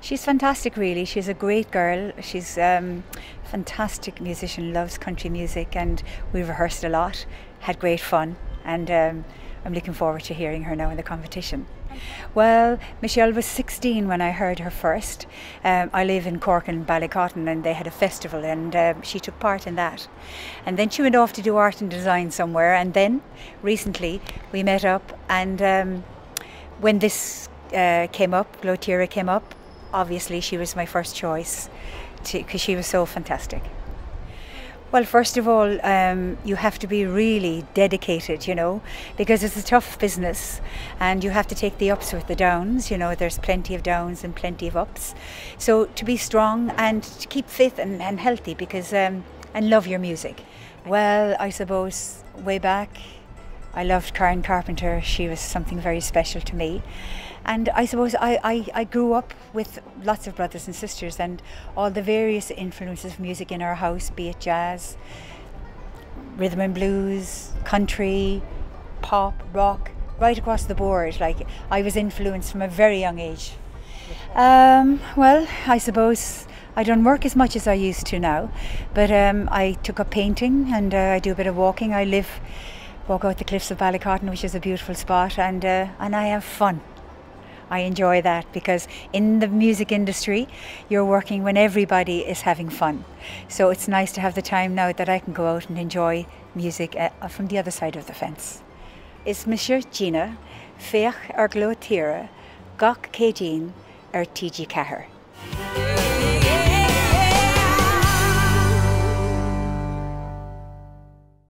She's fantastic, really. She's a great girl. She's a fantastic musician, loves country music, and we rehearsed a lot, had great fun, and I'm looking forward to hearing her now in the competition. Well, Michelle was 16 when I heard her first. I live in Cork and Ballycotton, and they had a festival, and she took part in that. And then she went off to do art and design somewhere, and then recently we met up, and when this came up, Glór Tíre came up, obviously she was my first choice because she was so fantastic. Well, first of all, you have to be really dedicated, you know, because it's a tough business and you have to take the ups with the downs. You know, there's plenty of downs and plenty of ups. So to be strong and to keep fit and healthy, because and love your music. Well, I suppose way back I loved Karen Carpenter. She was something very special to me. And I suppose I grew up with lots of brothers and sisters, and all the various influences of music in our house, be it jazz, rhythm and blues, country, pop, rock, right across the board. Like, I was influenced from a very young age. Well, I suppose I don't work as much as I used to now, but I took up painting, and I do a bit of walking. I walk out the cliffs of Ballycotton, which is a beautiful spot, and I have fun. I enjoy that, because in the music industry you're working when everybody is having fun. So it's nice to have the time now that I can go out and enjoy music from the other side of the fence. Is Michelle Gina, féach Glór Tíre, Gach Céadaoin TG4.